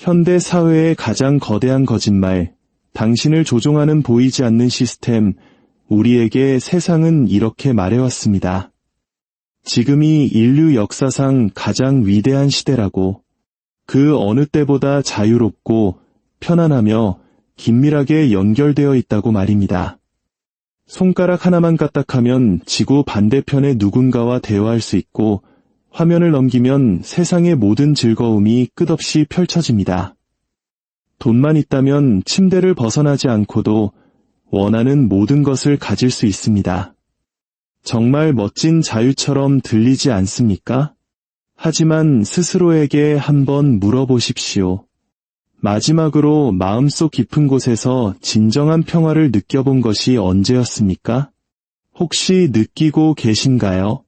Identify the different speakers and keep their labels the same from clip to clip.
Speaker 1: 현대 사회의 가장 거대한 거짓말, 당신을 조종하는 보이지 않는 시스템, 우리에게 세상은 이렇게 말해왔습니다. 지금이 인류 역사상 가장 위대한 시대라고, 그 어느 때보다 자유롭고 편안하며 긴밀하게 연결되어 있다고 말입니다. 손가락 하나만 까딱하면 지구 반대편의 누군가와 대화할 수 있고, 화면을 넘기면 세상의 모든 즐거움이 끝없이 펼쳐집니다. 돈만 있다면 침대를 벗어나지 않고도 원하는 모든 것을 가질 수 있습니다. 정말 멋진 자유처럼 들리지 않습니까? 하지만 스스로에게 한번 물어보십시오. 마지막으로 마음속 깊은 곳에서 진정한 평화를 느껴본 것이 언제였습니까? 혹시 느끼고 계신가요?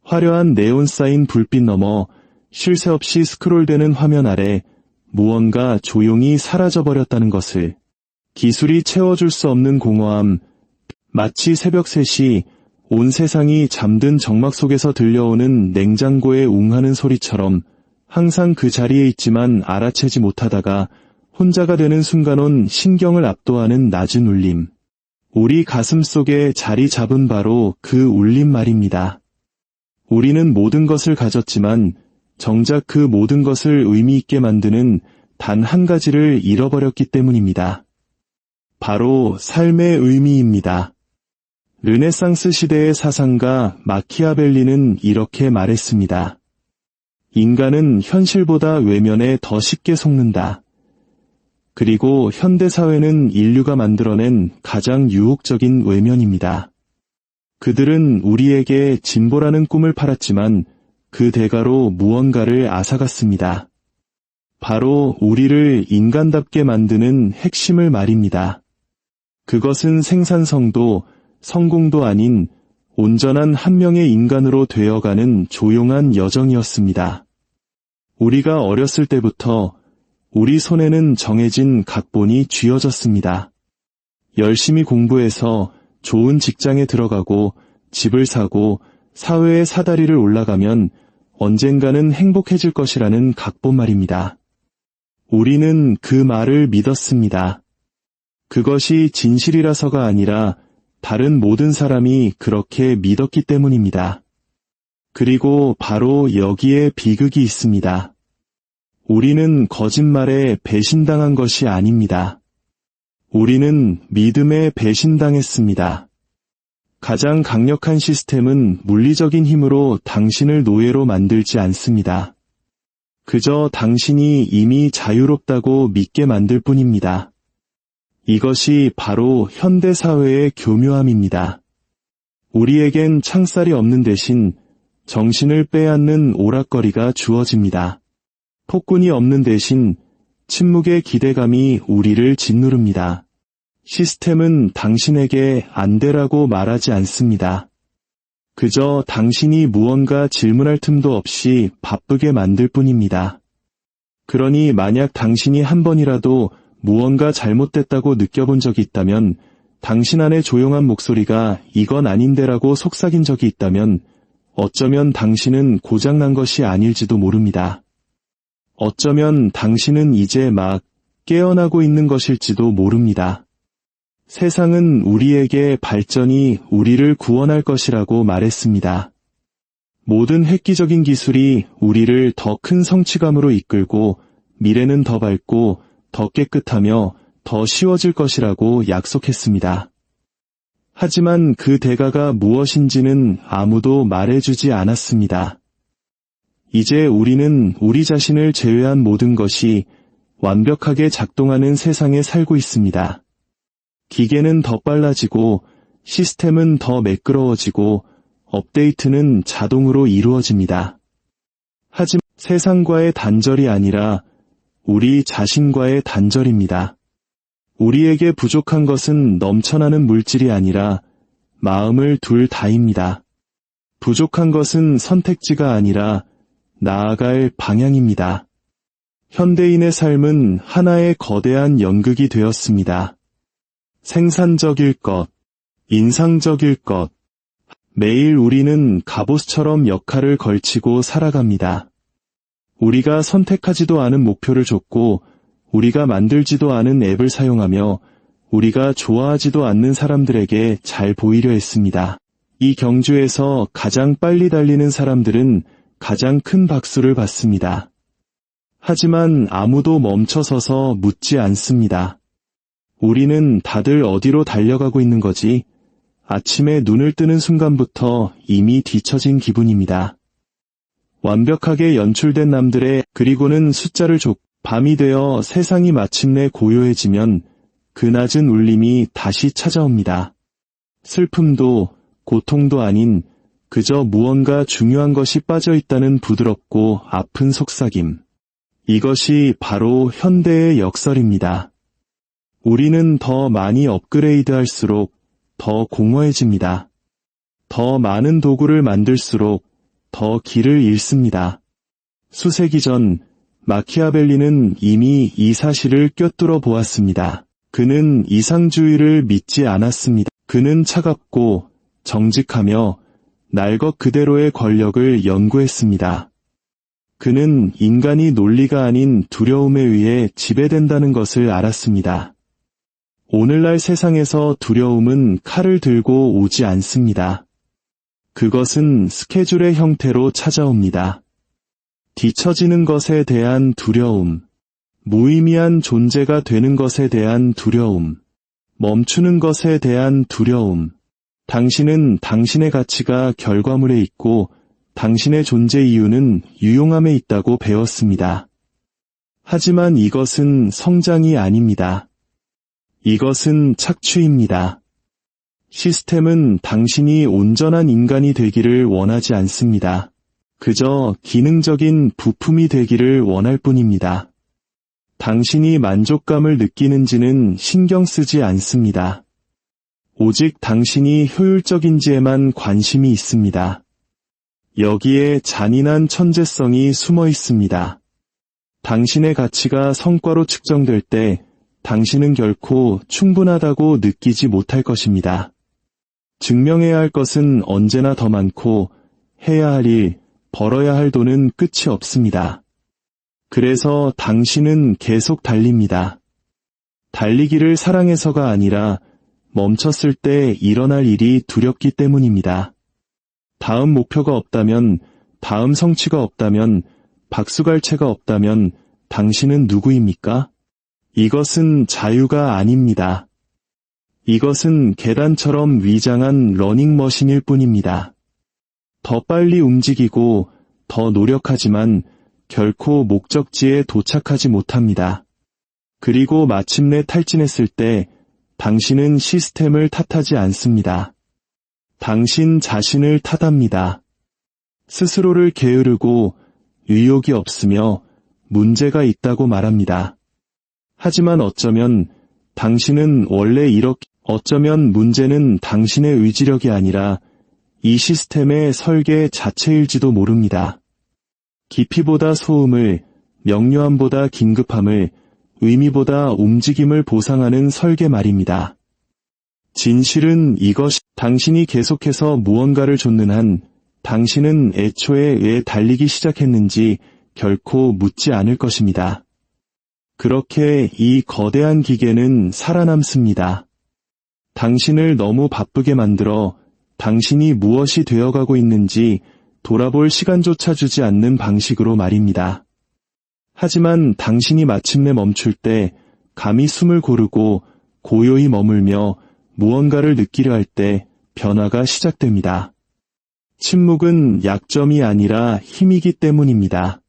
Speaker 1: 화려한 네온 사인 불빛 너머 쉴 새 없이 스크롤되는 화면 아래 무언가 조용히 사라져버렸다는 것을, 기술이 채워줄 수 없는 공허함, 마치 새벽 3시 온 세상이 잠든 정막 속에서 들려오는 냉장고의 웅하는 소리처럼 항상 그 자리에 있지만 알아채지 못하다가 혼자가 되는 순간 온 신경을 압도하는 낮은 울림. 우리 가슴 속에 자리 잡은 바로 그 울림 말입니다. 우리는 모든 것을 가졌지만 정작 그 모든 것을 의미 있게 만드는 단 한 가지를 잃어버렸기 때문입니다. 바로 삶의 의미입니다. 르네상스 시대의 사상가 마키아벨리는 이렇게 말했습니다. 인간은 현실보다 외면에 더 쉽게 속는다. 그리고 현대사회는 인류가 만들어낸 가장 유혹적인 외면입니다. 그들은 우리에게 진보라는 꿈을 팔았지만 그 대가로 무언가를 앗아갔습니다. 바로 우리를 인간답게 만드는 핵심을 말입니다. 그것은 생산성도 성공도 아닌 온전한 한 명의 인간으로 되어가는 조용한 여정이었습니다. 우리가 어렸을 때부터 우리 손에는 정해진 각본이 쥐어졌습니다. 열심히 공부해서 좋은 직장에 들어가고 집을 사고 사회의 사다리를 올라가면 언젠가는 행복해질 것이라는 각본 말입니다. 우리는 그 말을 믿었습니다. 그것이 진실이라서가 아니라 다른 모든 사람이 그렇게 믿었기 때문입니다. 그리고 바로 여기에 비극이 있습니다. 우리는 거짓말에 배신당한 것이 아닙니다. 우리는 믿음에 배신당했습니다. 가장 강력한 시스템은 물리적인 힘으로 당신을 노예로 만들지 않습니다. 그저 당신이 이미 자유롭다고 믿게 만들 뿐입니다. 이것이 바로 현대사회의 교묘함입니다. 우리에겐 창살이 없는 대신 정신을 빼앗는 오락거리가 주어집니다. 폭군이 없는 대신 침묵의 기대감이 우리를 짓누릅니다. 시스템은 당신에게 안 되라고 말하지 않습니다. 그저 당신이 무언가 질문할 틈도 없이 바쁘게 만들 뿐입니다. 그러니 만약 당신이 한 번이라도 무언가 잘못됐다고 느껴본 적이 있다면, 당신 안의 조용한 목소리가 이건 아닌데라고 속삭인 적이 있다면 어쩌면 당신은 고장난 것이 아닐지도 모릅니다. 어쩌면 당신은 이제 막 깨어나고 있는 것일지도 모릅니다. 세상은 우리에게 발전이 우리를 구원할 것이라고 말했습니다. 모든 획기적인 기술이 우리를 더 큰 성취감으로 이끌고 미래는 더 밝고 더 깨끗하며 더 쉬워질 것이라고 약속했습니다. 하지만 그 대가가 무엇인지는 아무도 말해주지 않았습니다. 이제 우리는 우리 자신을 제외한 모든 것이 완벽하게 작동하는 세상에 살고 있습니다. 기계는 더 빨라지고 시스템은 더 매끄러워지고 업데이트는 자동으로 이루어집니다. 하지만 세상과의 단절이 아니라 우리 자신과의 단절입니다. 우리에게 부족한 것은 넘쳐나는 물질이 아니라 마음을 둘 다입니다. 부족한 것은 선택지가 아니라 나아갈 방향입니다. 현대인의 삶은 하나의 거대한 연극이 되었습니다. 생산적일 것, 인상적일 것, 매일 우리는 갑옷처럼 역할을 걸치고 살아갑니다. 우리가 선택하지도 않은 목표를 줬고 우리가 만들지도 않은 앱을 사용하며 우리가 좋아하지도 않는 사람들에게 잘 보이려 했습니다. 이 경주에서 가장 빨리 달리는 사람들은 가장 큰 박수를 받습니다. 하지만 아무도 멈춰서서 묻지 않습니다. 우리는 다들 어디로 달려가고 있는 거지? 아침에 눈을 뜨는 순간부터 이미 뒤처진 기분입니다. 완벽하게 연출된 남들의 그리고는 숫자를 밤이 되어 세상이 마침내 고요해지면 그 낮은 울림이 다시 찾아옵니다. 슬픔도 고통도 아닌 그저 무언가 중요한 것이 빠져있다는 부드럽고 아픈 속삭임. 이것이 바로 현대의 역설입니다. 우리는 더 많이 업그레이드할수록 더 공허해집니다. 더 많은 도구를 만들수록 더 길을 잃습니다. 수세기 전 마키아벨리는 이미 이 사실을 꿰뚫어 보았습니다. 그는 이상주의를 믿지 않았습니다. 그는 차갑고 정직하며 날 것 그대로의 권력을 연구했습니다. 그는 인간이 논리가 아닌 두려움에 의해 지배된다는 것을 알았습니다. 오늘날 세상에서 두려움은 칼을 들고 오지 않습니다. 그것은 스케줄의 형태로 찾아옵니다. 뒤처지는 것에 대한 두려움, 무의미한 존재가 되는 것에 대한 두려움, 멈추는 것에 대한 두려움. 당신은 당신의 가치가 결과물에 있고 당신의 존재 이유는 유용함에 있다고 배웠습니다. 하지만 이것은 성장이 아닙니다. 이것은 착취입니다. 시스템은 당신이 온전한 인간이 되기를 원하지 않습니다. 그저 기능적인 부품이 되기를 원할 뿐입니다. 당신이 만족감을 느끼는지는 신경 쓰지 않습니다. 오직 당신이 효율적인지에만 관심이 있습니다. 여기에 잔인한 천재성이 숨어 있습니다. 당신의 가치가 성과로 측정될 때 당신은 결코 충분하다고 느끼지 못할 것입니다. 증명해야 할 것은 언제나 더 많고 해야 할 일, 벌어야 할 돈은 끝이 없습니다. 그래서 당신은 계속 달립니다. 달리기를 사랑해서가 아니라 멈췄을 때 일어날 일이 두렵기 때문입니다. 다음 목표가 없다면, 다음 성취가 없다면, 박수갈채가 없다면 당신은 누구입니까? 이것은 자유가 아닙니다. 이것은 계단처럼 위장한 러닝머신일 뿐입니다. 더 빨리 움직이고 더 노력하지만 결코 목적지에 도착하지 못합니다. 그리고 마침내 탈진했을 때 당신은 시스템을 탓하지 않습니다. 당신 자신을 탓합니다. 스스로를 게으르고 의욕이 없으며 문제가 있다고 말합니다. 하지만 어쩌면 당신은 원래 어쩌면 문제는 당신의 의지력이 아니라 이 시스템의 설계 자체일지도 모릅니다. 깊이보다 소음을, 명료함보다 긴급함을, 의미보다 움직임을 보상하는 설계 말입니다. 진실은 이것이 당신이 계속해서 무언가를 좇는 한 당신은 애초에 왜 달리기 시작했는지 결코 묻지 않을 것입니다. 그렇게 이 거대한 기계는 살아남습니다. 당신을 너무 바쁘게 만들어 당신이 무엇이 되어가고 있는지 돌아볼 시간조차 주지 않는 방식으로 말입니다. 하지만 당신이 마침내 멈출 때, 감히 숨을 고르고 고요히 머물며 무언가를 느끼려 할 때 변화가 시작됩니다. 침묵은 약점이 아니라 힘이기 때문입니다.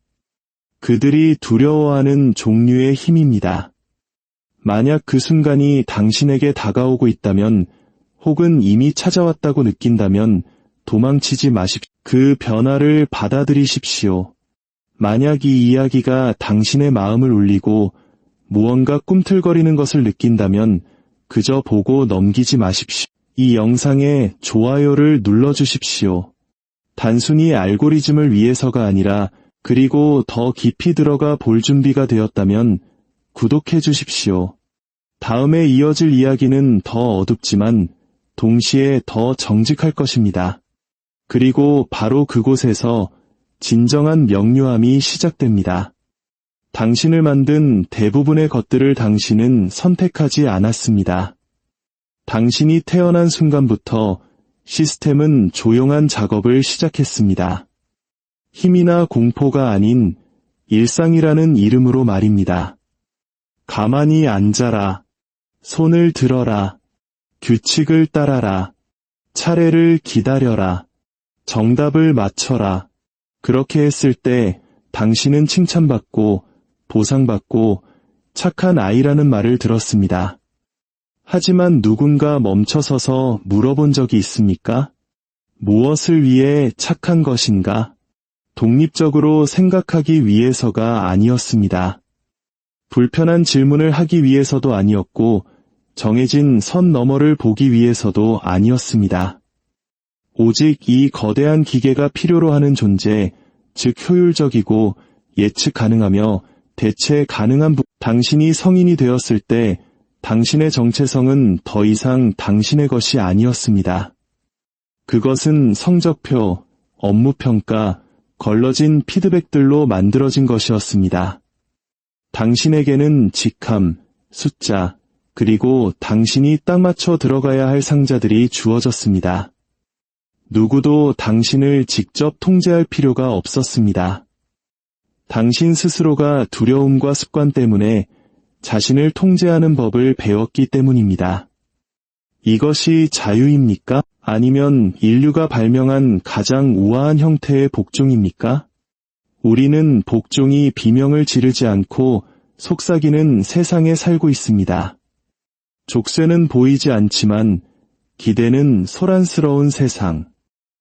Speaker 1: 그들이 두려워하는 종류의 힘입니다. 만약 그 순간이 당신에게 다가오고 있다면, 혹은 이미 찾아왔다고 느낀다면 도망치지 마십시오. 그 변화를 받아들이십시오. 만약 이 이야기가 당신의 마음을 울리고 무언가 꿈틀거리는 것을 느낀다면 그저 보고 넘기지 마십시오. 이 영상에 좋아요를 눌러주십시오. 단순히 알고리즘을 위해서가 아니라 그리고 더 깊이 들어가 볼 준비가 되었다면 구독해 주십시오. 다음에 이어질 이야기는 더 어둡지만 동시에 더 정직할 것입니다. 그리고 바로 그곳에서 진정한 명료함이 시작됩니다. 당신을 만든 대부분의 것들을 당신은 선택하지 않았습니다. 당신이 태어난 순간부터 시스템은 조용한 작업을 시작했습니다. 힘이나 공포가 아닌 일상이라는 이름으로 말입니다. 가만히 앉아라. 손을 들어라. 규칙을 따라라. 차례를 기다려라. 정답을 맞춰라. 그렇게 했을 때 당신은 칭찬받고 보상받고 착한 아이라는 말을 들었습니다. 하지만 누군가 멈춰서서 물어본 적이 있습니까? 무엇을 위해 착한 것인가? 독립적으로 생각하기 위해서가 아니었습니다. 불편한 질문을 하기 위해서도 아니었고 정해진 선 너머를 보기 위해서도 아니었습니다. 오직 이 거대한 기계가 필요로 하는 존재, 즉 효율적이고 예측 가능하며 대체 가능한 당신이 성인이 되었을 때 당신의 정체성은 더 이상 당신의 것이 아니었습니다. 그것은 성적표, 업무평가, 걸러진 피드백들로 만들어진 것이었습니다. 당신에게는 직함, 숫자, 그리고 당신이 딱 맞춰 들어가야 할 상자들이 주어졌습니다. 누구도 당신을 직접 통제할 필요가 없었습니다. 당신 스스로가 두려움과 습관 때문에 자신을 통제하는 법을 배웠기 때문입니다. 이것이 자유입니까? 아니면 인류가 발명한 가장 우아한 형태의 복종입니까? 우리는 복종이 비명을 지르지 않고 속삭이는 세상에 살고 있습니다. 족쇄는 보이지 않지만 기대는 소란스러운 세상.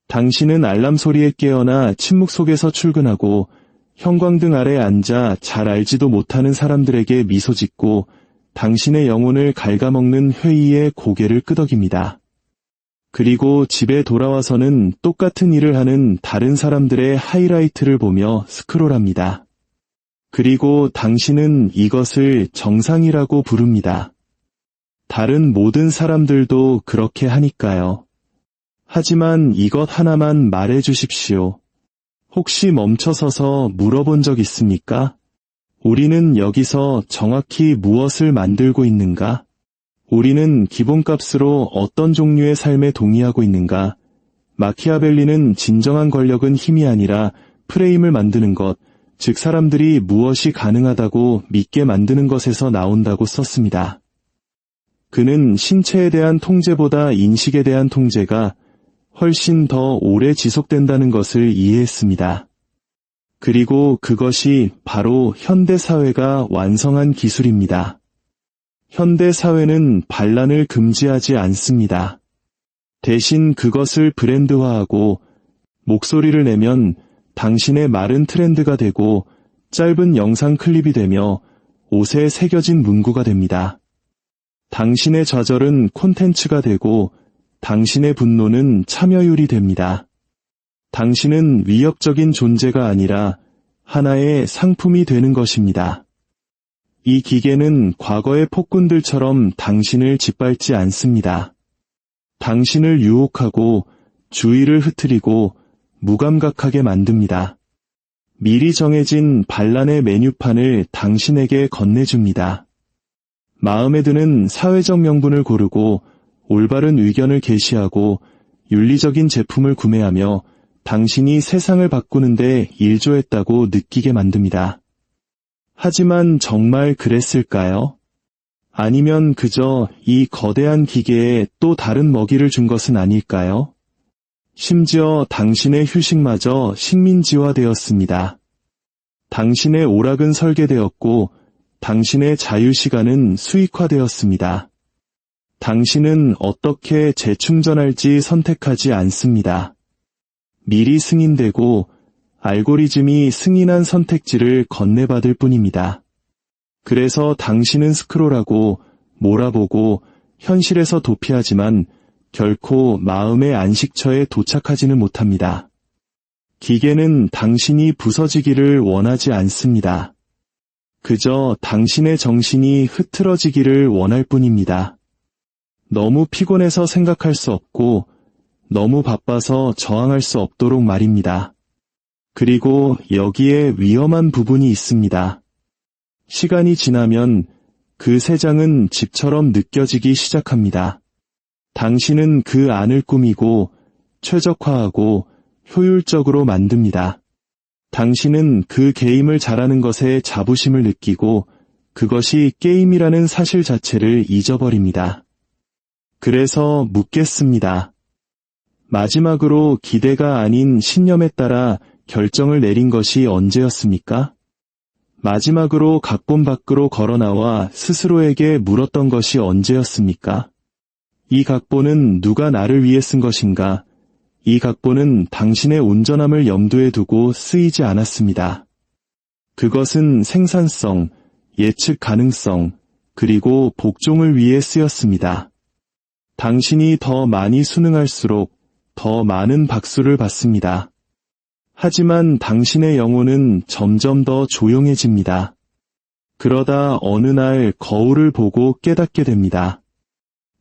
Speaker 1: 당신은 알람 소리에 깨어나 침묵 속에서 출근하고 형광등 아래 앉아 잘 알지도 못하는 사람들에게 미소 짓고 당신의 영혼을 갉아먹는 회의에 고개를 끄덕입니다. 그리고 집에 돌아와서는 똑같은 일을 하는 다른 사람들의 하이라이트를 보며 스크롤합니다. 그리고 당신은 이것을 정상이라고 부릅니다. 다른 모든 사람들도 그렇게 하니까요. 하지만 이것 하나만 말해 주십시오. 혹시 멈춰서서 물어본 적 있습니까? 우리는 여기서 정확히 무엇을 만들고 있는가? 우리는 기본값으로 어떤 종류의 삶에 동의하고 있는가? 마키아벨리는 진정한 권력은 힘이 아니라 프레임을 만드는 것, 즉 사람들이 무엇이 가능하다고 믿게 만드는 것에서 나온다고 썼습니다. 그는 신체에 대한 통제보다 인식에 대한 통제가 훨씬 더 오래 지속된다는 것을 이해했습니다. 그리고 그것이 바로 현대사회가 완성한 기술입니다. 현대사회는 반란을 금지하지 않습니다. 대신 그것을 브랜드화하고 목소리를 내면 당신의 말은 트렌드가 되고 짧은 영상 클립이 되며 옷에 새겨진 문구가 됩니다. 당신의 좌절은 콘텐츠가 되고 당신의 분노는 참여율이 됩니다. 당신은 위협적인 존재가 아니라 하나의 상품이 되는 것입니다. 이 기계는 과거의 폭군들처럼 당신을 짓밟지 않습니다. 당신을 유혹하고 주의를 흐트리고 무감각하게 만듭니다. 미리 정해진 반란의 메뉴판을 당신에게 건네줍니다. 마음에 드는 사회적 명분을 고르고 올바른 의견을 게시하고 윤리적인 제품을 구매하며 당신이 세상을 바꾸는데 일조했다고 느끼게 만듭니다. 하지만 정말 그랬을까요? 아니면 그저 이 거대한 기계에 또 다른 먹이를 준 것은 아닐까요? 심지어 당신의 휴식마저 식민지화되었습니다. 당신의 오락은 설계되었고 당신의 자유시간은 수익화되었습니다. 당신은 어떻게 재충전할지 선택하지 않습니다. 미리 승인되고 알고리즘이 승인한 선택지를 건네받을 뿐입니다. 그래서 당신은 스크롤하고 몰아보고 현실에서 도피하지만 결코 마음의 안식처에 도착하지는 못합니다. 기계는 당신이 부서지기를 원하지 않습니다. 그저 당신의 정신이 흐트러지기를 원할 뿐입니다. 너무 피곤해서 생각할 수 없고 너무 바빠서 저항할 수 없도록 말입니다. 그리고 여기에 위험한 부분이 있습니다. 시간이 지나면 그 세장은 집처럼 느껴지기 시작합니다. 당신은 그 안을 꾸미고 최적화하고 효율적으로 만듭니다. 당신은 그 게임을 잘하는 것에 자부심을 느끼고 그것이 게임이라는 사실 자체를 잊어버립니다. 그래서 묻겠습니다. 마지막으로 기대가 아닌 신념에 따라 결정을 내린 것이 언제였습니까? 마지막으로 각본 밖으로 걸어나와 스스로에게 물었던 것이 언제였습니까? 이 각본은 누가 나를 위해 쓴 것인가? 이 각본은 당신의 온전함을 염두에 두고 쓰이지 않았습니다. 그것은 생산성, 예측 가능성, 그리고 복종을 위해 쓰였습니다. 당신이 더 많이 수능할수록 더 많은 박수를 받습니다. 하지만 당신의 영혼은 점점 더 조용해집니다. 그러다 어느 날 거울을 보고 깨닫게 됩니다.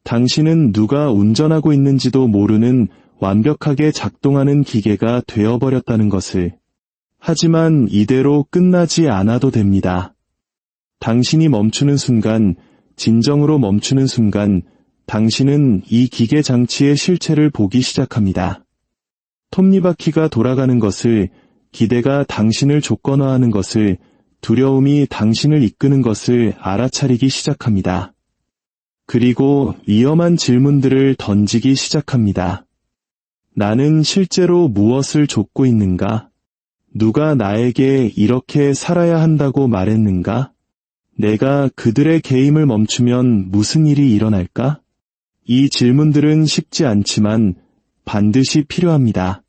Speaker 1: 당신은 누가 운전하고 있는지도 모르는 완벽하게 작동하는 기계가 되어버렸다는 것을. 하지만 이대로 끝나지 않아도 됩니다. 당신이 멈추는 순간, 진정으로 멈추는 순간, 당신은 이 기계 장치의 실체를 보기 시작합니다. 톱니바퀴가 돌아가는 것을, 기대가 당신을 조건화하는 것을, 두려움이 당신을 이끄는 것을 알아차리기 시작합니다. 그리고 위험한 질문들을 던지기 시작합니다. 나는 실제로 무엇을 좇고 있는가? 누가 나에게 이렇게 살아야 한다고 말했는가? 내가 그들의 게임을 멈추면 무슨 일이 일어날까? 이 질문들은 쉽지 않지만 반드시 필요합니다.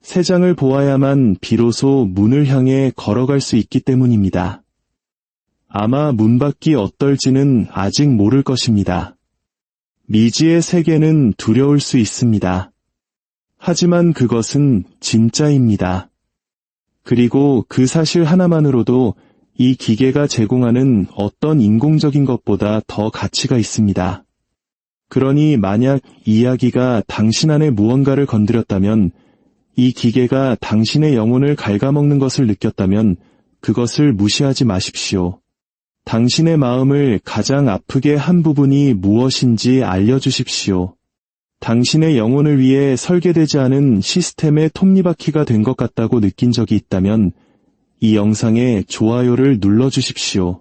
Speaker 1: 세 장을 보아야만 비로소 문을 향해 걸어갈 수 있기 때문입니다. 아마 문 밖이 어떨지는 아직 모를 것입니다. 미지의 세계는 두려울 수 있습니다. 하지만 그것은 진짜입니다. 그리고 그 사실 하나만으로도 이 기계가 제공하는 어떤 인공적인 것보다 더 가치가 있습니다. 그러니 만약 이야기가 당신 안에 무언가를 건드렸다면, 이 기계가 당신의 영혼을 갉아먹는 것을 느꼈다면 그것을 무시하지 마십시오. 당신의 마음을 가장 아프게 한 부분이 무엇인지 알려주십시오. 당신의 영혼을 위해 설계되지 않은 시스템의 톱니바퀴가 된 것 같다고 느낀 적이 있다면 이 영상에 좋아요를 눌러주십시오.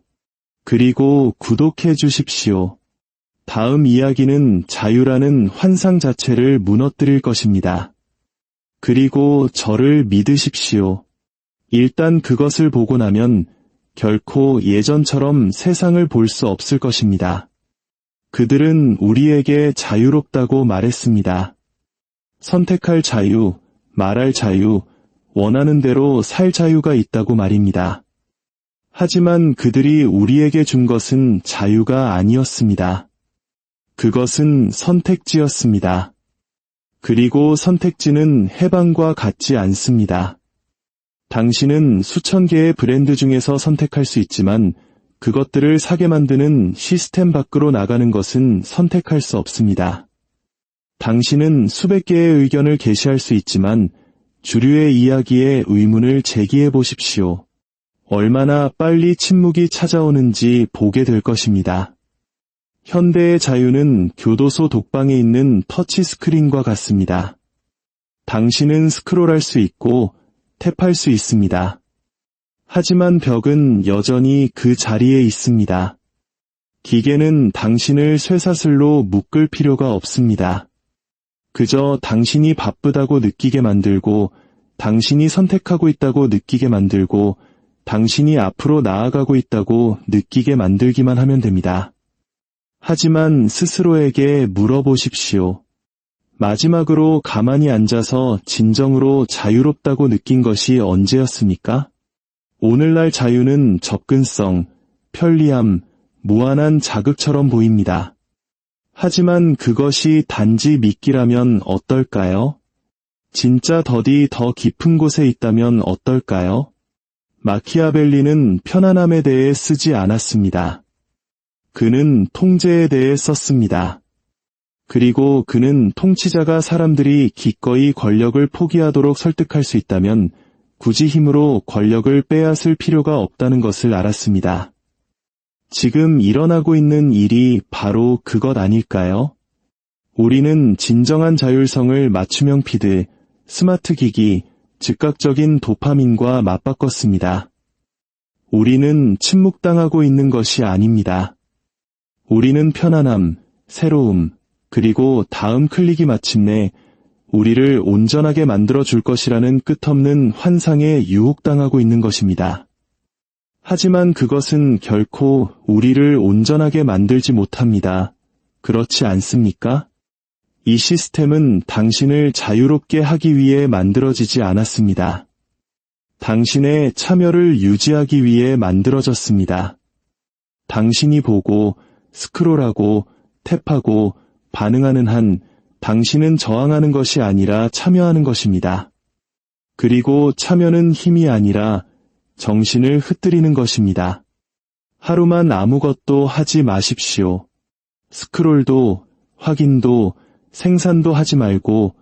Speaker 1: 그리고 구독해 주십시오. 다음 이야기는 자유라는 환상 자체를 무너뜨릴 것입니다. 그리고 저를 믿으십시오. 일단 그것을 보고 나면 결코 예전처럼 세상을 볼 수 없을 것입니다. 그들은 우리에게 자유롭다고 말했습니다. 선택할 자유, 말할 자유, 원하는 대로 살 자유가 있다고 말입니다. 하지만 그들이 우리에게 준 것은 자유가 아니었습니다. 그것은 선택지였습니다. 그리고 선택지는 해방과 같지 않습니다. 당신은 수천 개의 브랜드 중에서 선택할 수 있지만 그것들을 사게 만드는 시스템 밖으로 나가는 것은 선택할 수 없습니다. 당신은 수백 개의 의견을 게시할 수 있지만 주류의 이야기에 의문을 제기해 보십시오. 얼마나 빨리 침묵이 찾아오는지 보게 될 것입니다. 현대의 자유는 교도소 독방에 있는 터치스크린과 같습니다. 당신은 스크롤할 수 있고 탭할 수 있습니다. 하지만 벽은 여전히 그 자리에 있습니다. 기계는 당신을 쇠사슬로 묶을 필요가 없습니다. 그저 당신이 바쁘다고 느끼게 만들고, 당신이 선택하고 있다고 느끼게 만들고, 당신이 앞으로 나아가고 있다고 느끼게 만들기만 하면 됩니다. 하지만 스스로에게 물어보십시오. 마지막으로 가만히 앉아서 진정으로 자유롭다고 느낀 것이 언제였습니까? 오늘날 자유는 접근성, 편리함, 무한한 자극처럼 보입니다. 하지만 그것이 단지 미끼라면 어떨까요? 진짜 덫이 더 깊은 곳에 있다면 어떨까요? 마키아벨리는 편안함에 대해 쓰지 않았습니다. 그는 통제에 대해 썼습니다. 그리고 그는 통치자가 사람들이 기꺼이 권력을 포기하도록 설득할 수 있다면 굳이 힘으로 권력을 빼앗을 필요가 없다는 것을 알았습니다. 지금 일어나고 있는 일이 바로 그것 아닐까요? 우리는 진정한 자율성을 맞춤형 피드, 스마트 기기, 즉각적인 도파민과 맞바꿨습니다. 우리는 침묵당하고 있는 것이 아닙니다. 우리는 편안함, 새로움, 그리고 다음 클릭이 마침내 우리를 온전하게 만들어줄 것이라는 끝없는 환상에 유혹당하고 있는 것입니다. 하지만 그것은 결코 우리를 온전하게 만들지 못합니다. 그렇지 않습니까? 이 시스템은 당신을 자유롭게 하기 위해 만들어지지 않았습니다. 당신의 참여를 유지하기 위해 만들어졌습니다. 당신이 보고, 스크롤하고, 탭하고, 반응하는 한, 당신은 저항하는 것이 아니라 참여하는 것입니다. 그리고 참여는 힘이 아니라 정신을 흩뜨리는 것입니다. 하루만 아무것도 하지 마십시오. 스크롤도, 확인도, 생산도 하지 말고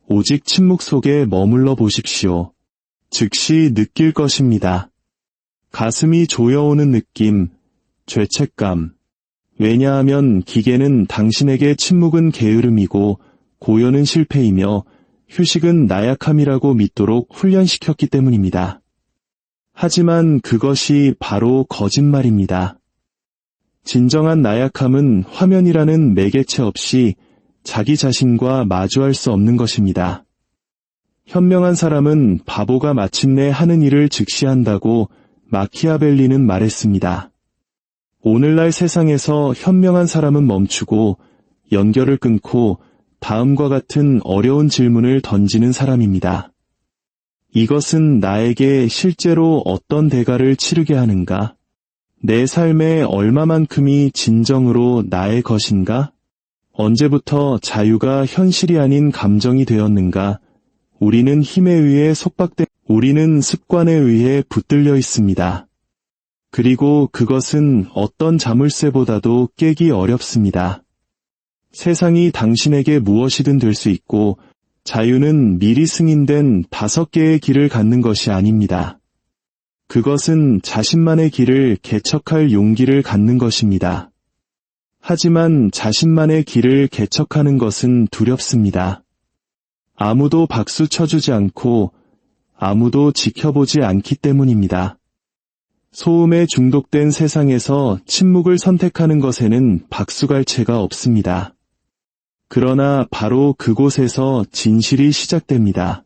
Speaker 1: 오직 침묵 속에 머물러 보십시오. 즉시 느낄 것입니다. 가슴이 조여오는 느낌, 죄책감. 왜냐하면 기계는 당신에게 침묵은 게으름이고 고요는 실패이며 휴식은 나약함이라고 믿도록 훈련시켰기 때문입니다. 하지만 그것이 바로 거짓말입니다. 진정한 나약함은 화면이라는 매개체 없이 자기 자신과 마주할 수 없는 것입니다. 현명한 사람은 바보가 마침내 하는 일을 즉시 한다고 마키아벨리는 말했습니다. 오늘날 세상에서 현명한 사람은 멈추고 연결을 끊고 다음과 같은 어려운 질문을 던지는 사람입니다. 이것은 나에게 실제로 어떤 대가를 치르게 하는가? 내 삶의 얼마만큼이 진정으로 나의 것인가? 언제부터 자유가 현실이 아닌 감정이 되었는가? 우리는 힘에 의해 우리는 습관에 의해 붙들려 있습니다. 그리고 그것은 어떤 자물쇠보다도 깨기 어렵습니다. 세상이 당신에게 무엇이든 될 수 있고 자유는 미리 승인된 5개의 길을 갖는 것이 아닙니다. 그것은 자신만의 길을 개척할 용기를 갖는 것입니다. 하지만 자신만의 길을 개척하는 것은 두렵습니다. 아무도 박수 쳐주지 않고 아무도 지켜보지 않기 때문입니다. 소음에 중독된 세상에서 침묵을 선택하는 것에는 박수갈채가 없습니다. 그러나 바로 그곳에서 진실이 시작됩니다.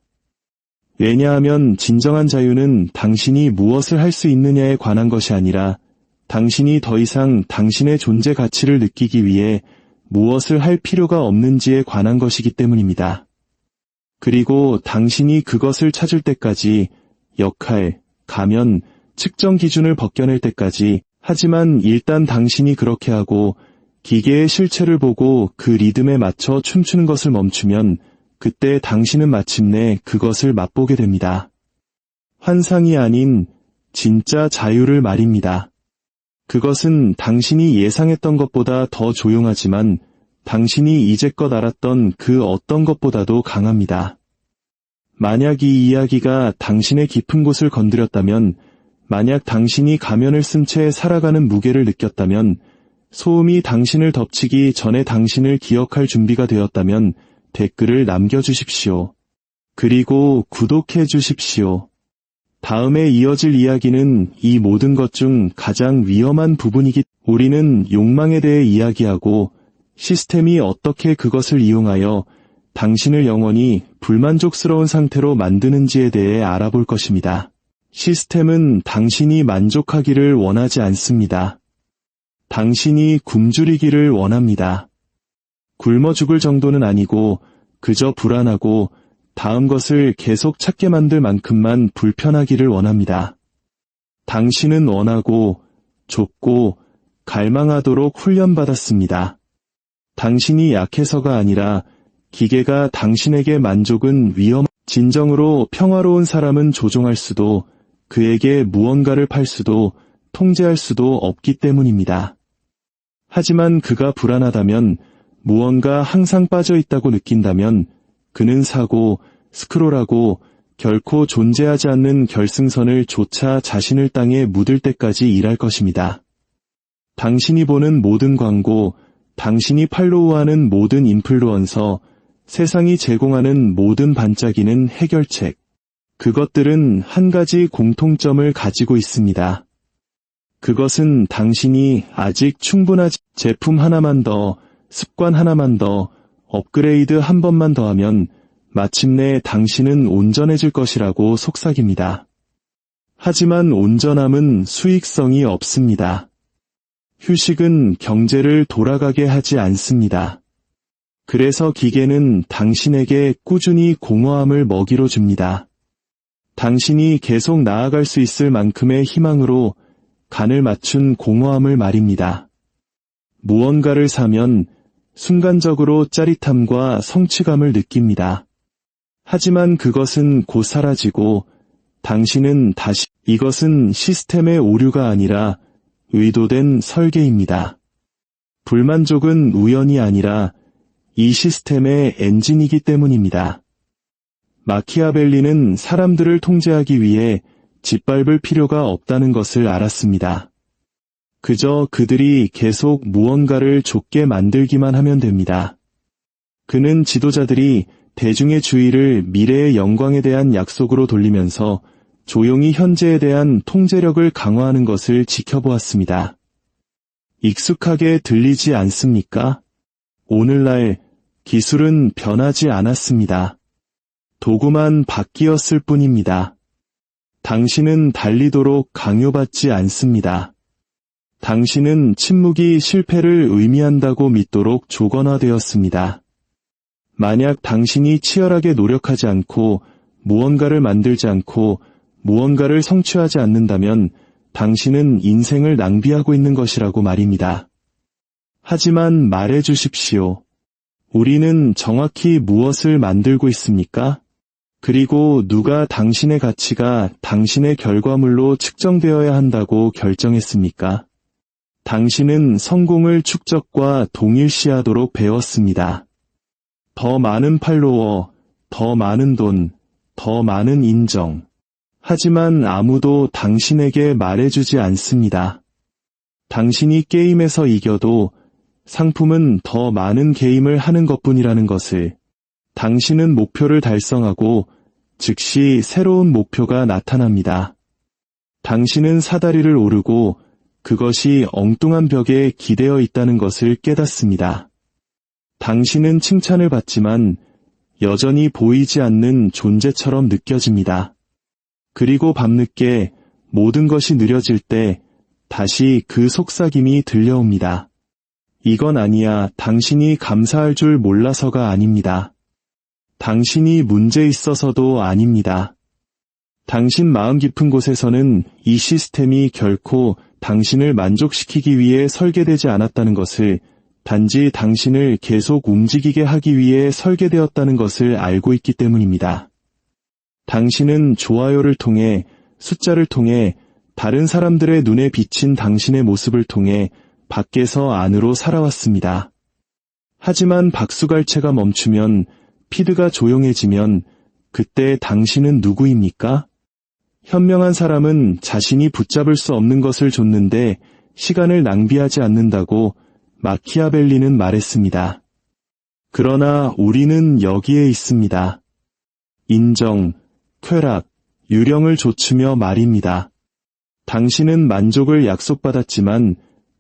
Speaker 1: 왜냐하면 진정한 자유는 당신이 무엇을 할 수 있느냐에 관한 것이 아니라 당신이 더 이상 당신의 존재 가치를 느끼기 위해 무엇을 할 필요가 없는지에 관한 것이기 때문입니다. 그리고 당신이 그것을 찾을 때까지 역할, 가면, 측정 기준을 벗겨낼 때까지 하지만 일단 당신이 그렇게 하고 기계의 실체를 보고 그 리듬에 맞춰 춤추는 것을 멈추면 그때 당신은 마침내 그것을 맛보게 됩니다. 환상이 아닌 진짜 자유를 말입니다. 그것은 당신이 예상했던 것보다 더 조용하지만 당신이 이제껏 알았던 그 어떤 것보다도 강합니다. 만약 이 이야기가 당신의 깊은 곳을 건드렸다면, 만약 당신이 가면을 쓴 채 살아가는 무게를 느꼈다면, 소음이 당신을 덮치기 전에 당신을 기억할 준비가 되었다면 댓글을 남겨주십시오. 그리고 구독해 주십시오. 다음에 이어질 이야기는 이 모든 것 중 가장 위험한 우리는 욕망에 대해 이야기하고 시스템이 어떻게 그것을 이용하여 당신을 영원히 불만족스러운 상태로 만드는지에 대해 알아볼 것입니다. 시스템은 당신이 만족하기를 원하지 않습니다. 당신이 굶주리기를 원합니다. 굶어 죽을 정도는 아니고 그저 불안하고 다음 것을 계속 찾게 만들 만큼만 불편하기를 원합니다. 당신은 원하고 좁고 갈망하도록 훈련받았습니다. 당신이 약해서가 아니라 기계가 당신에게 진정으로 평화로운 사람은 조종할 수도 그에게 무언가를 팔 수도 통제할 수도 없기 때문입니다. 하지만 그가 불안하다면 무언가 항상 빠져 있다고 느낀다면 그는 사고 스크롤하고 결코 존재하지 않는 결승선을 조차 자신을 땅에 묻을 때까지 일할 것입니다. 당신이 보는 모든 광고, 당신이 팔로우하는 모든 인플루언서, 세상이 제공하는 모든 반짝이는 해결책, 그것들은 한 가지 공통점을 가지고 있습니다. 그것은 당신이 아직 충분하지 제품 하나만 더, 습관 하나만 더, 업그레이드 한 번만 더 하면 마침내 당신은 온전해질 것이라고 속삭입니다. 하지만 온전함은 수익성이 없습니다. 휴식은 경제를 돌아가게 하지 않습니다. 그래서 기계는 당신에게 꾸준히 공허함을 먹이로 줍니다. 당신이 계속 나아갈 수 있을 만큼의 희망으로 간을 맞춘 공허함을 말입니다. 무언가를 사면 순간적으로 짜릿함과 성취감을 느낍니다. 하지만 그것은 곧 사라지고 당신은 다시 이것은 시스템의 오류가 아니라 의도된 설계입니다. 불만족은 우연이 아니라 이 시스템의 엔진이기 때문입니다. 마키아벨리는 사람들을 통제하기 위해 짓밟을 필요가 없다는 것을 알았습니다. 그저 그들이 계속 무언가를 좁게 만들기만 하면 됩니다. 그는 지도자들이 대중의 주의를 미래의 영광에 대한 약속으로 돌리면서 조용히 현재에 대한 통제력을 강화하는 것을 지켜보았습니다. 익숙하게 들리지 않습니까? 오늘날 기술은 변하지 않았습니다. 도구만 바뀌었을 뿐입니다. 당신은 달리도록 강요받지 않습니다. 당신은 침묵이 실패를 의미한다고 믿도록 조건화되었습니다. 만약 당신이 치열하게 노력하지 않고 무언가를 만들지 않고 무언가를 성취하지 않는다면 당신은 인생을 낭비하고 있는 것이라고 말입니다. 하지만 말해 주십시오. 우리는 정확히 무엇을 만들고 있습니까? 그리고 누가 당신의 가치가 당신의 결과물로 측정되어야 한다고 결정했습니까? 당신은 성공을 축적과 동일시하도록 배웠습니다. 더 많은 팔로워, 더 많은 돈, 더 많은 인정. 하지만 아무도 당신에게 말해주지 않습니다. 당신이 게임에서 이겨도 상품은 더 많은 게임을 하는 것뿐이라는 것을. 당신은 목표를 달성하고 즉시 새로운 목표가 나타납니다. 당신은 사다리를 오르고 그것이 엉뚱한 벽에 기대어 있다는 것을 깨닫습니다. 당신은 칭찬을 받지만 여전히 보이지 않는 존재처럼 느껴집니다. 그리고 밤늦게 모든 것이 느려질 때 다시 그 속삭임이 들려옵니다. 이건 아니야. 당신이 감사할 줄 몰라서가 아닙니다. 당신이 문제 있어서도 아닙니다. 당신 마음 깊은 곳에서는 이 시스템이 결코 당신을 만족시키기 위해 설계되지 않았다는 것을, 단지 당신을 계속 움직이게 하기 위해 설계되었다는 것을 알고 있기 때문입니다. 당신은 좋아요를 통해, 숫자를 통해, 다른 사람들의 눈에 비친 당신의 모습을 통해 밖에서 안으로 살아왔습니다. 하지만 박수갈채가 멈추면, 피드가 조용해지면 그때 당신은 누구입니까? 현명한 사람은 자신이 붙잡을 수 없는 것을 줬는데 시간을 낭비하지 않는다고 마키아벨리는 말했습니다. 그러나 우리는 여기에 있습니다. 인정, 쾌락, 유령을 좇으며 말입니다. 당신은 만족을 약속받았지만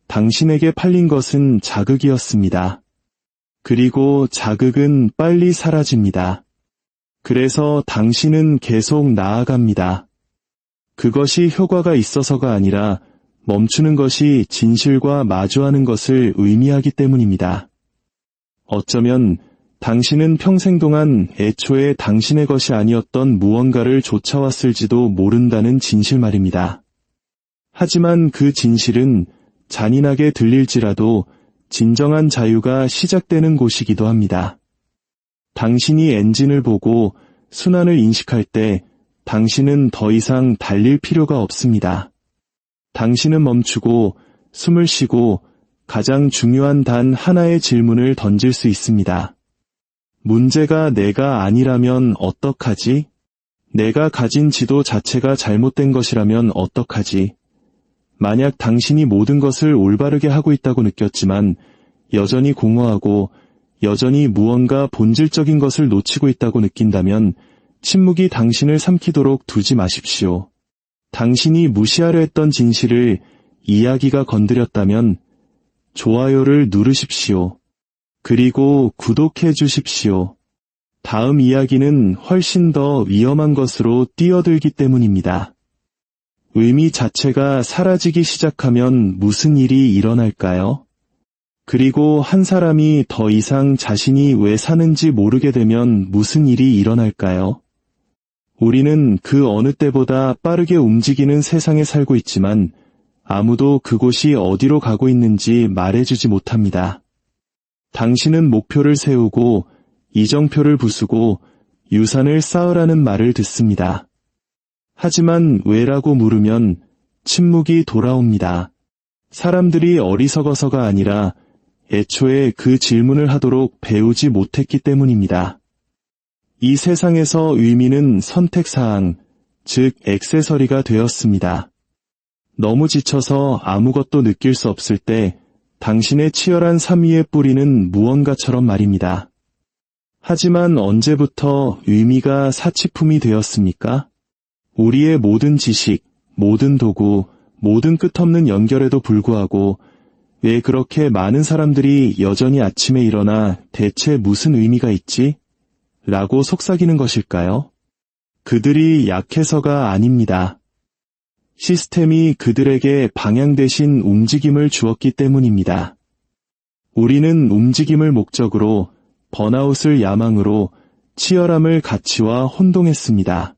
Speaker 1: 당신에게 팔린 것은 자극이었습니다. 그리고 자극은 빨리 사라집니다. 그래서 당신은 계속 나아갑니다. 그것이 효과가 있어서가 아니라 멈추는 것이 진실과 마주하는 것을 의미하기 때문입니다. 어쩌면 당신은 평생 동안 애초에 당신의 것이 아니었던 무언가를 쫓아왔을지도 모른다는 진실 말입니다. 하지만 그 진실은 잔인하게 들릴지라도 진정한 자유가 시작되는 곳이기도 합니다. 당신이 엔진을 보고 순환을 인식할 때 당신은 더 이상 달릴 필요가 없습니다. 당신은 멈추고 숨을 쉬고 가장 중요한 단 하나의 질문을 던질 수 있습니다. 문제가 내가 아니라면 어떡하지? 내가 가진 지도 자체가 잘못된 것이라면 어떡하지? 만약 당신이 모든 것을 올바르게 하고 있다고 느꼈지만 여전히 공허하고 여전히 무언가 본질적인 것을 놓치고 있다고 느낀다면 침묵이 당신을 삼키도록 두지 마십시오. 당신이 무시하려 했던 진실을 이야기가 건드렸다면 좋아요를 누르십시오. 그리고 구독해 주십시오. 다음 이야기는 훨씬 더 위험한 것으로 뛰어들기 때문입니다. 의미 자체가 사라지기 시작하면 무슨 일이 일어날까요? 그리고 한 사람이 더 이상 자신이 왜 사는지 모르게 되면 무슨 일이 일어날까요? 우리는 그 어느 때보다 빠르게 움직이는 세상에 살고 있지만 아무도 그곳이 어디로 가고 있는지 말해주지 못합니다. 당신은 목표를 세우고 이정표를 부수고 유산을 쌓으라는 말을 듣습니다. 하지만 왜라고 물으면 침묵이 돌아옵니다. 사람들이 어리석어서가 아니라 애초에 그 질문을 하도록 배우지 못했기 때문입니다. 이 세상에서 의미는 선택사항, 즉 액세서리가 되었습니다. 너무 지쳐서 아무것도 느낄 수 없을 때 당신의 치열한 삶 위의 뿌리는 무언가처럼 말입니다. 하지만 언제부터 의미가 사치품이 되었습니까? 우리의 모든 지식, 모든 도구, 모든 끝없는 연결에도 불구하고 왜 그렇게 많은 사람들이 여전히 아침에 일어나 대체 무슨 의미가 있지? 라고 속삭이는 것일까요? 그들이 약해서가 아닙니다. 시스템이 그들에게 방향 대신 움직임을 주었기 때문입니다. 우리는 움직임을 목적으로, 번아웃을 야망으로, 치열함을 가치와 혼동했습니다.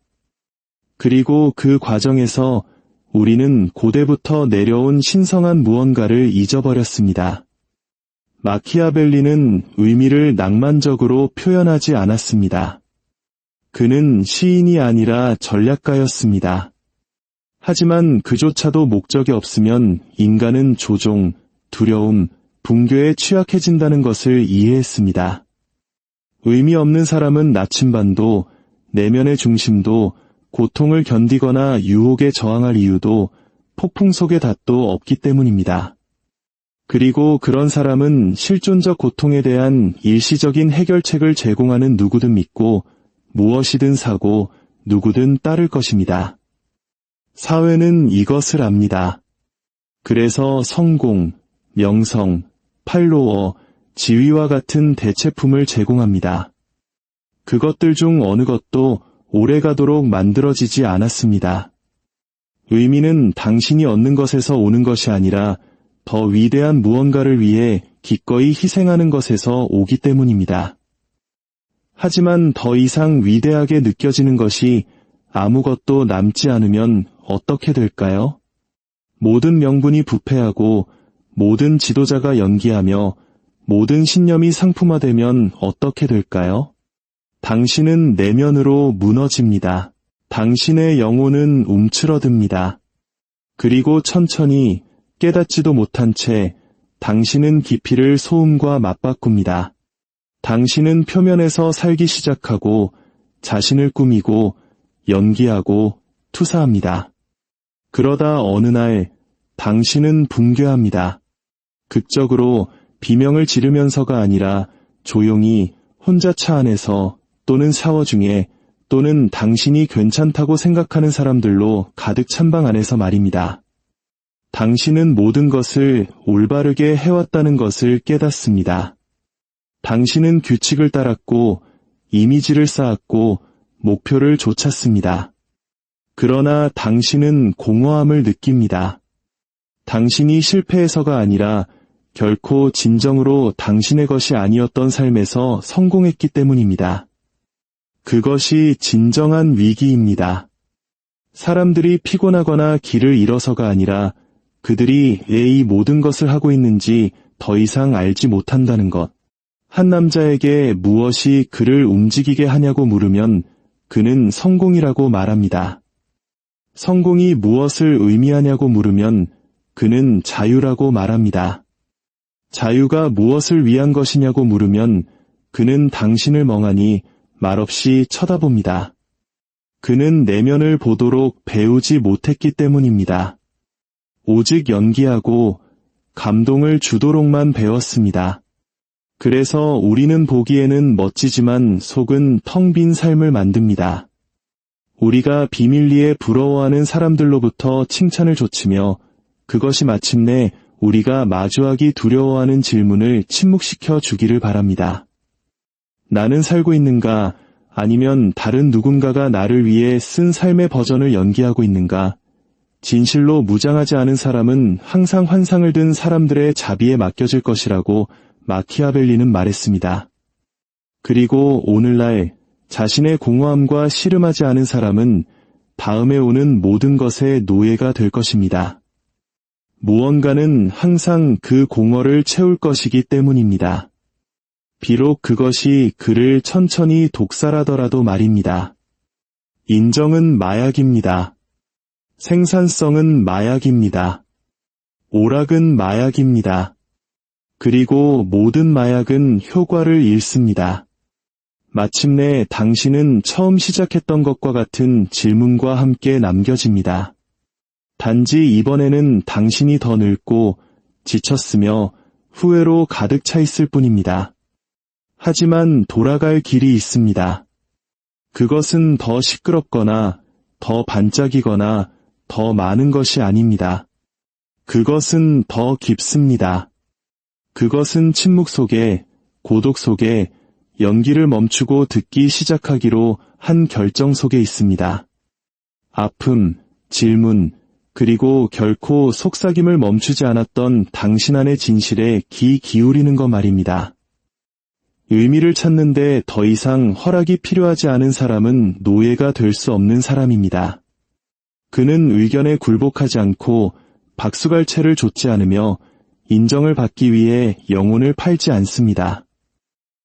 Speaker 1: 그리고 그 과정에서 우리는 고대부터 내려온 신성한 무언가를 잊어버렸습니다. 마키아벨리는 의미를 낭만적으로 표현하지 않았습니다. 그는 시인이 아니라 전략가였습니다. 하지만 그조차도 목적이 없으면 인간은 조종, 두려움, 붕괴에 취약해진다는 것을 이해했습니다. 의미 없는 사람은 나침반도, 내면의 중심도, 고통을 견디거나 유혹에 저항할 이유도, 폭풍 속의 닷도 없기 때문입니다. 그리고 그런 사람은 실존적 고통에 대한 일시적인 해결책을 제공하는 누구든 믿고 무엇이든 사고 누구든 따를 것입니다. 사회는 이것을 압니다. 그래서 성공, 명성, 팔로워, 지위와 같은 대체품을 제공합니다. 그것들 중 어느 것도 오래가도록 만들어지지 않았습니다. 의미는 당신이 얻는 것에서 오는 것이 아니라 더 위대한 무언가를 위해 기꺼이 희생하는 것에서 오기 때문입니다. 하지만 더 이상 위대하게 느껴지는 것이 아무것도 남지 않으면 어떻게 될까요? 모든 명분이 부패하고 모든 지도자가 연기하며 모든 신념이 상품화되면 어떻게 될까요? 당신은 내면으로 무너집니다. 당신의 영혼은 움츠러듭니다. 그리고 천천히 깨닫지도 못한 채 당신은 깊이를 소음과 맞바꿉니다. 당신은 표면에서 살기 시작하고 자신을 꾸미고 연기하고 투사합니다. 그러다 어느 날 당신은 붕괴합니다. 극적으로 비명을 지르면서가 아니라 조용히 혼자 차 안에서 또는 샤워 중에 또는 당신이 괜찮다고 생각하는 사람들로 가득 찬 방 안에서 말입니다. 당신은 모든 것을 올바르게 해왔다는 것을 깨닫습니다. 당신은 규칙을 따랐고 이미지를 쌓았고 목표를 좇았습니다. 그러나 당신은 공허함을 느낍니다. 당신이 실패해서가 아니라 결코 진정으로 당신의 것이 아니었던 삶에서 성공했기 때문입니다. 그것이 진정한 위기입니다. 사람들이 피곤하거나 길을 잃어서가 아니라 그들이 왜 이 모든 것을 하고 있는지 더 이상 알지 못한다는 것. 한 남자에게 무엇이 그를 움직이게 하냐고 물으면 그는 성공이라고 말합니다. 성공이 무엇을 의미하냐고 물으면 그는 자유라고 말합니다. 자유가 무엇을 위한 것이냐고 물으면 그는 당신을 멍하니 말없이 쳐다봅니다. 그는 내면을 보도록 배우지 못했기 때문입니다. 오직 연기하고 감동을 주도록만 배웠습니다. 그래서 우리는 보기에는 멋지지만 속은 텅 빈 삶을 만듭니다. 우리가 비밀리에 부러워하는 사람들로부터 칭찬을 좇으며 그것이 마침내 우리가 마주하기 두려워하는 질문을 침묵시켜 주기를 바랍니다. 나는 살고 있는가? 아니면 다른 누군가가 나를 위해 쓴 삶의 버전을 연기하고 있는가? 진실로 무장하지 않은 사람은 항상 환상을 든 사람들의 자비에 맡겨질 것이라고 마키아벨리는 말했습니다. 그리고 오늘날 자신의 공허함과 씨름하지 않은 사람은 다음에 오는 모든 것의 노예가 될 것입니다. 무언가는 항상 그 공허를 채울 것이기 때문입니다. 비록 그것이 그를 천천히 독살하더라도 말입니다. 인정은 마약입니다. 생산성은 마약입니다. 오락은 마약입니다. 그리고 모든 마약은 효과를 잃습니다. 마침내 당신은 처음 시작했던 것과 같은 질문과 함께 남겨집니다. 단지 이번에는 당신이 더 늙고 지쳤으며 후회로 가득 차 있을 뿐입니다. 하지만 돌아갈 길이 있습니다. 그것은 더 시끄럽거나 더 반짝이거나 더 많은 것이 아닙니다. 그것은 더 깊습니다. 그것은 침묵 속에, 고독 속에, 연기를 멈추고 듣기 시작하기로 한 결정 속에 있습니다. 아픔, 질문, 그리고 결코 속삭임을 멈추지 않았던 당신 안의 진실에 귀 기울이는 것 말입니다. 의미를 찾는데 더 이상 허락이 필요하지 않은 사람은 노예가 될 수 없는 사람입니다. 그는 의견에 굴복하지 않고 박수갈채를 좇지 않으며 인정을 받기 위해 영혼을 팔지 않습니다.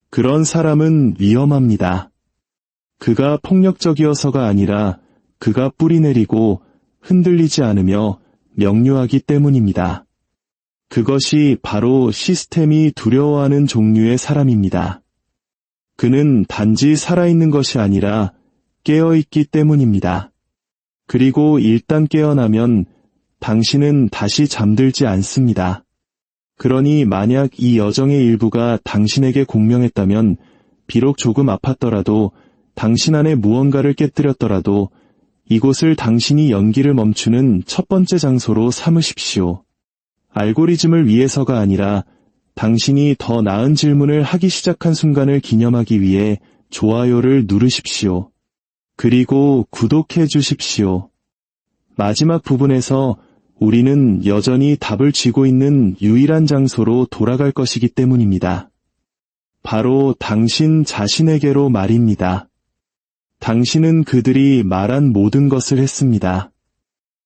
Speaker 1: 그런 사람은 위험합니다. 그가 폭력적이어서가 아니라 그가 뿌리내리고 흔들리지 않으며 명료하기 때문입니다. 그것이 바로 시스템이 두려워하는 종류의 사람입니다. 그는 단지 살아있는 것이 아니라 깨어있기 때문입니다. 그리고 일단 깨어나면 당신은 다시 잠들지 않습니다. 그러니 만약 이 여정의 일부가 당신에게 공명했다면 비록 조금 아팠더라도 당신 안에 무언가를 깨뜨렸더라도 이곳을 당신이 연기를 멈추는 첫 번째 장소로 삼으십시오. 알고리즘을 위해서가 아니라 당신이 더 나은 질문을 하기 시작한 순간을 기념하기 위해 좋아요를 누르십시오. 그리고 구독해 주십시오. 마지막 부분에서 우리는 여전히 답을 쥐고 있는 유일한 장소로 돌아갈 것이기 때문입니다. 바로 당신 자신에게로 말입니다. 당신은 그들이 말한 모든 것을 했습니다.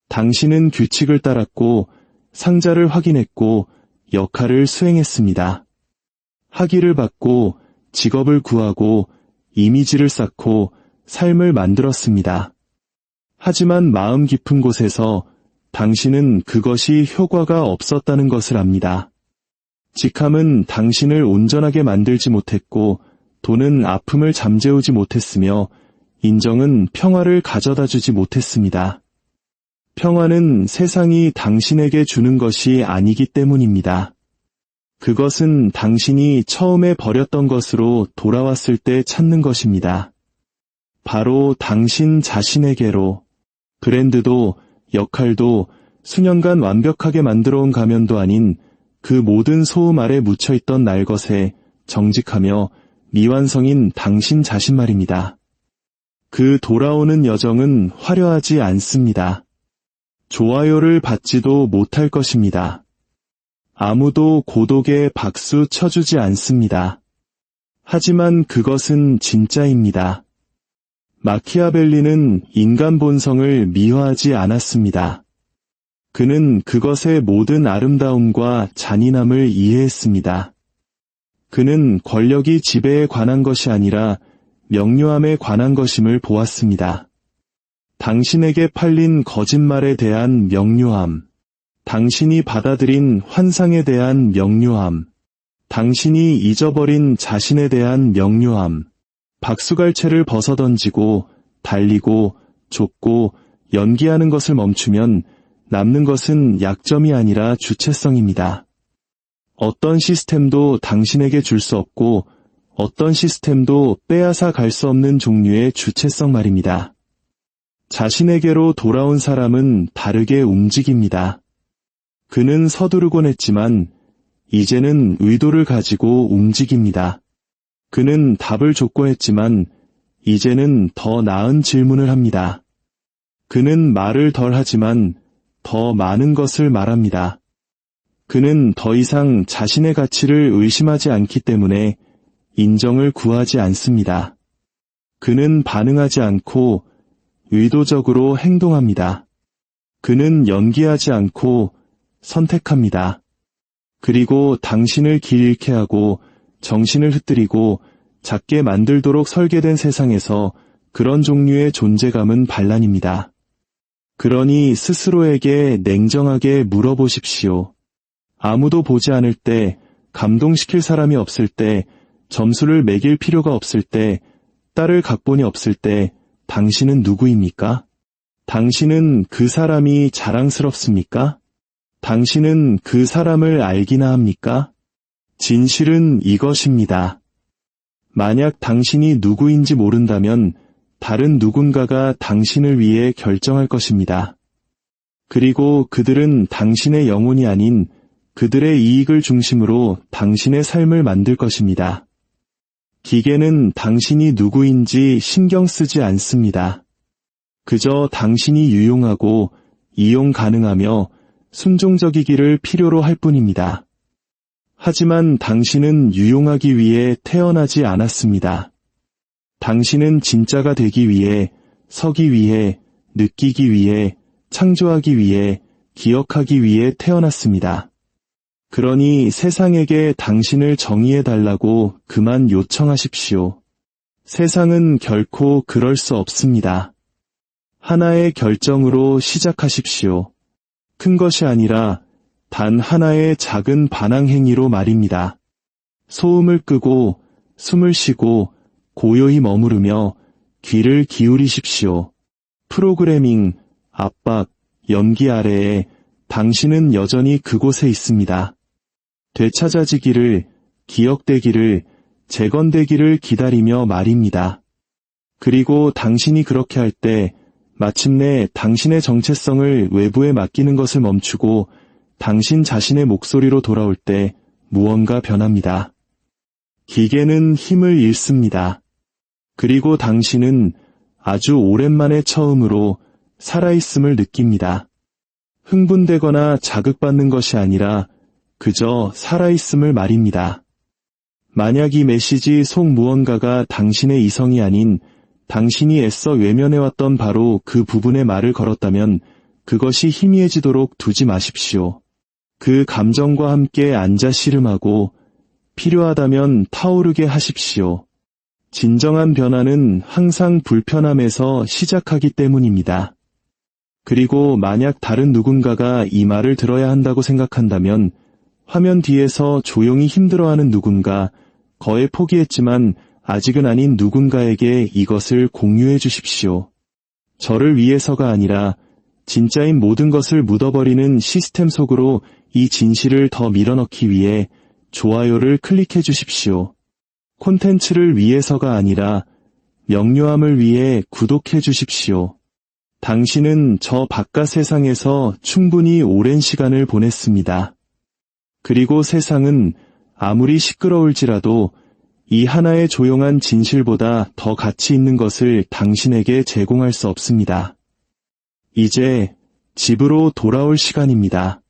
Speaker 1: 당신은 규칙을 따랐고 상자를 확인했고 역할을 수행했습니다. 학위를 받고 직업을 구하고 이미지를 쌓고 삶을 만들었습니다. 하지만 마음 깊은 곳에서 당신은 그것이 효과가 없었다는 것을 압니다. 직함은 당신을 온전하게 만들지 못했고 돈은 아픔을 잠재우지 못했으며 인정은 평화를 가져다 주지 못했습니다. 평화는 세상이 당신에게 주는 것이 아니기 때문입니다. 그것은 당신이 처음에 버렸던 것으로 돌아왔을 때 찾는 것입니다. 바로 당신 자신에게로. 브랜드도 역할도 수년간 완벽하게 만들어온 가면도 아닌 그 모든 소음 아래 묻혀있던 날것에 정직하며 미완성인 당신 자신 말입니다. 그 돌아오는 여정은 화려하지 않습니다. 좋아요를 받지도 못할 것입니다. 아무도 고독에 박수 쳐주지 않습니다. 하지만 그것은 진짜입니다. 마키아벨리는 인간 본성을 미화하지 않았습니다. 그는 그것의 모든 아름다움과 잔인함을 이해했습니다. 그는 권력이 지배에 관한 것이 아니라 명료함에 관한 것임을 보았습니다. 당신에게 팔린 거짓말에 대한 명료함, 당신이 받아들인 환상에 대한 명료함, 당신이 잊어버린 자신에 대한 명료함, 박수갈채를 벗어던지고 달리고, 좁고, 연기하는 것을 멈추면 남는 것은 약점이 아니라 주체성입니다. 어떤 시스템도 당신에게 줄 수 없고 어떤 시스템도 빼앗아 갈 수 없는 종류의 주체성 말입니다. 자신에게로 돌아온 사람은 다르게 움직입니다. 그는 서두르곤 했지만 이제는 의도를 가지고 움직입니다. 그는 답을 줬곤 했지만 이제는 더 나은 질문을 합니다. 그는 말을 덜 하지만 더 많은 것을 말합니다. 그는 더 이상 자신의 가치를 의심하지 않기 때문에 인정을 구하지 않습니다. 그는 반응하지 않고 의도적으로 행동합니다. 그는 연기하지 않고 선택합니다. 그리고 당신을 길 잃게 하고 정신을 흩뜨리고 작게 만들도록 설계된 세상에서 그런 종류의 존재감은 반란입니다. 그러니 스스로에게 냉정하게 물어보십시오. 아무도 보지 않을 때, 감동시킬 사람이 없을 때, 점수를 매길 필요가 없을 때, 따를 각본이 없을 때, 당신은 누구입니까? 당신은 그 사람이 자랑스럽습니까? 당신은 그 사람을 알기나 합니까? 진실은 이것입니다. 만약 당신이 누구인지 모른다면 다른 누군가가 당신을 위해 결정할 것입니다. 그리고 그들은 당신의 영혼이 아닌 그들의 이익을 중심으로 당신의 삶을 만들 것입니다. 기계는 당신이 누구인지 신경 쓰지 않습니다. 그저 당신이 유용하고 이용 가능하며 순종적이기를 필요로 할 뿐입니다. 하지만 당신은 유용하기 위해 태어나지 않았습니다. 당신은 진짜가 되기 위해, 서기 위해, 느끼기 위해, 창조하기 위해, 기억하기 위해 태어났습니다. 그러니 세상에게 당신을 정의해달라고 그만 요청하십시오. 세상은 결코 그럴 수 없습니다. 하나의 결정으로 시작하십시오. 큰 것이 아니라 단 하나의 작은 반항 행위로 말입니다. 소음을 끄고 숨을 쉬고 고요히 머무르며 귀를 기울이십시오. 프로그래밍, 압박, 연기 아래에 당신은 여전히 그곳에 있습니다. 되찾아지기를, 기억되기를, 재건되기를 기다리며 말입니다. 그리고 당신이 그렇게 할 때 마침내 당신의 정체성을 외부에 맡기는 것을 멈추고 당신 자신의 목소리로 돌아올 때 무언가 변합니다. 기계는 힘을 잃습니다. 그리고 당신은 아주 오랜만에 처음으로 살아있음을 느낍니다. 흥분되거나 자극받는 것이 아니라 그저 살아있음을 말입니다. 만약 이 메시지 속 무언가가 당신의 이성이 아닌 당신이 애써 외면해왔던 바로 그 부분의 말을 걸었다면 그것이 희미해지도록 두지 마십시오. 그 감정과 함께 앉아 씨름하고 필요하다면 타오르게 하십시오. 진정한 변화는 항상 불편함에서 시작하기 때문입니다. 그리고 만약 다른 누군가가 이 말을 들어야 한다고 생각한다면 화면 뒤에서 조용히 힘들어하는 누군가, 거의 포기했지만 아직은 아닌 누군가에게 이것을 공유해 주십시오. 저를 위해서가 아니라 진짜인 모든 것을 묻어버리는 시스템 속으로 이 진실을 더 밀어넣기 위해 좋아요를 클릭해 주십시오. 콘텐츠를 위해서가 아니라 명료함을 위해 구독해 주십시오. 당신은 저 바깥 세상에서 충분히 오랜 시간을 보냈습니다. 그리고 세상은 아무리 시끄러울지라도 이 하나의 조용한 진실보다 더 가치 있는 것을 당신에게 제공할 수 없습니다. 이제 집으로 돌아올 시간입니다.